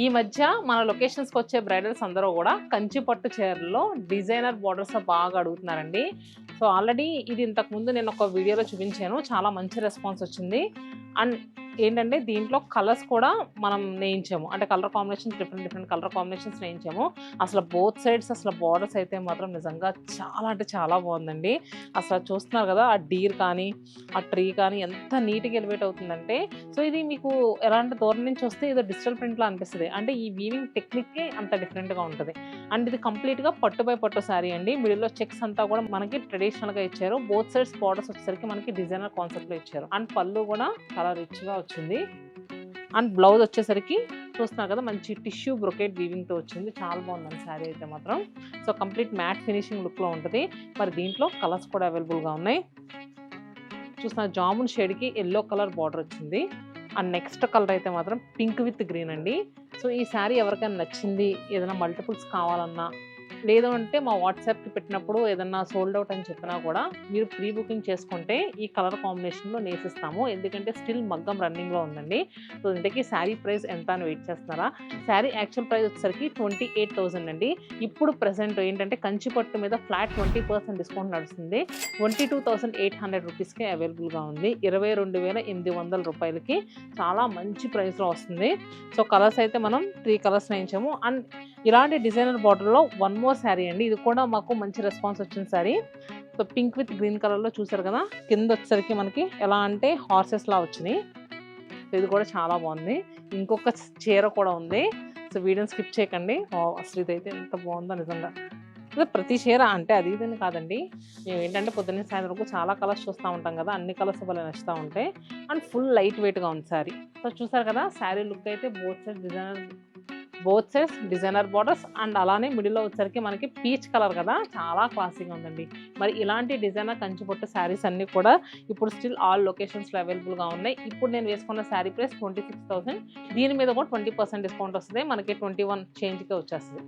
ఈ మధ్య మన లొకేషన్స్కి వచ్చే బ్రైడల్స్ అందరూ కూడా కంచి పట్టు చీరల్లో డిజైనర్ బోర్డర్స్ బాగా అడుగుతున్నారండి. సో ఆల్రెడీ ఇది ఇంతకుముందు నేను ఒక వీడియోలో చూపించాను, చాలా మంచి రెస్పాన్స్ వచ్చింది. అండ్ ఏంటంటే దీంట్లో కలర్స్ కూడా మనం నేయించాము, అంటే colour combinations different colour combinations నేయించాము. అసలు బోత్ సైడ్స్ అసలు బార్డర్స్ అయితే మాత్రం నిజంగా చాలా అంటే చాలా బాగుందండి. అసలు చూస్తున్నారు కదా, ఆ డీర్ కానీ ఆ ట్రీ కానీ ఎంత నీట్గా ఎలివేట్ అవుతుందంటే, సో ఇది మీకు ఎలాంటి దూరం నుంచి వస్తే ఏదో డిజిటల్ ప్రింట్లో అనిపిస్తుంది. అంటే ఈ వీవింగ్ టెక్నిక్కే అంత డిఫరెంట్గా ఉంటుంది. అండ్ ఇది కంప్లీట్గా పట్టు బై పట్టు శారీ అండి. మిడిల్లో చెక్స్ అంతా కూడా మనకి ట్రెడిషనల్గా ఇచ్చారు. బోత్ సైడ్స్ బార్డర్స్ వచ్చేసరికి మనకి డిజైనర్ కాన్సెప్ట్లో ఇచ్చారు. అండ్ పళ్ళు కూడా చాలా రిచ్గా వచ్చింది. అండ్ బ్లౌజ్ వచ్చేసరికి చూస్తున్నారు కదా, మంచి టిష్యూ బ్రొకేట్ వీవింగ్తో వచ్చింది. చాలా బాగుందండి శారీ అయితే మాత్రం. సో కంప్లీట్ మ్యాట్ ఫినిషింగ్ లుక్లో ఉంటుంది. మరి దీంట్లో కలర్స్ కూడా అవైలబుల్గా ఉన్నాయి. చూస్తున్న జామున్ షేడ్కి ఎల్లో కలర్ బార్డర్ వచ్చింది. అండ్ నెక్స్ట్ కలర్ అయితే మాత్రం పింక్ విత్ గ్రీన్ అండి. సో ఈ శారీ ఎవరికైనా నచ్చింది, ఏదైనా మల్టిపుల్స్ కావాలన్నా, లేదు అంటే మా వాట్సాప్కి పెట్టినప్పుడు ఏదన్నా సోల్డ్ అవుట్ అని చెప్పినా కూడా మీరు ప్రీ బుకింగ్ చేసుకుంటే ఈ కలర్ కాంబినేషన్లో నేసిస్తాము. ఎందుకంటే స్టిల్ మగ్గం రన్నింగ్లో ఉందండి. సో ఇంతకీ శారీ ప్రైస్ ఎంత అని వెయిట్ చేస్తున్నారా? శారీ యాక్చువల్ ప్రైస్ వచ్చేసరికి 28,000 అండి. ఇప్పుడు ప్రెసెంట్ ఏంటంటే కంచి పట్టు మీద ఫ్లాట్ 20% డిస్కౌంట్ నడుస్తుంది. 22,800 రూపీస్కి అవైలబుల్గా ఉంది. 22,800 రూపాయలకి చాలా మంచి ప్రైస్లో వస్తుంది. సో కలర్స్ అయితే మనం 3 కలర్స్ వేయించాము. అండ్ ఇలాంటి డిజైనర్ బార్డర్లో వన్ మోర్ శారీ అండి. ఇది కూడా మాకు మంచి రెస్పాన్స్ వచ్చిన sari. So pink with green కలర్లో చూసారు కదా, కింద వచ్చేసరికి మనకి ఎలా అంటే హార్సెస్లా వచ్చినాయి. సో ఇది కూడా చాలా బాగుంది. ఇంకొక చీర కూడా ఉంది. సో వీడియోని స్కిప్ చేయకండి. అసలు ఇదైతే ఎంత బాగుందో నిజంగా. అదే ప్రతి చీర అంటే అది ఇదని కాదండి, మేము ఏంటంటే పొద్దున్నే సాయంత్రం వరకు చాలా కలర్స్ చూస్తూ ఉంటాం కదా, అన్ని కలర్స్ భలే నచ్చుతూ ఉంటాయి. అండ్ ఫుల్ లైట్ వెయిట్గా ఉంది శారీ. సో చూసారు కదా, శారీ లుక్ అయితే both sides designer borders. And అలానే మిడిల్లో వచ్చేసరికి మనకి పీచ్ కలర్ కదా, చాలా క్లాసీగా ఉందండి. మరి ఇలాంటి డిజైనర్ కంచిపట్టు శారీస్ అన్నీ కూడా ఇప్పుడు స్టిల్ ఆల్ లొకేషన్స్లో అవైలబుల్గా ఉన్నాయి. ఇప్పుడు నేను వేసుకున్న శారీ ప్రైస్ 26,000. దీని మీద కూడా 20% డిస్కౌంట్ వస్తుంది, మనకి 21 చేంజ్కే వచ్చేస్తుంది.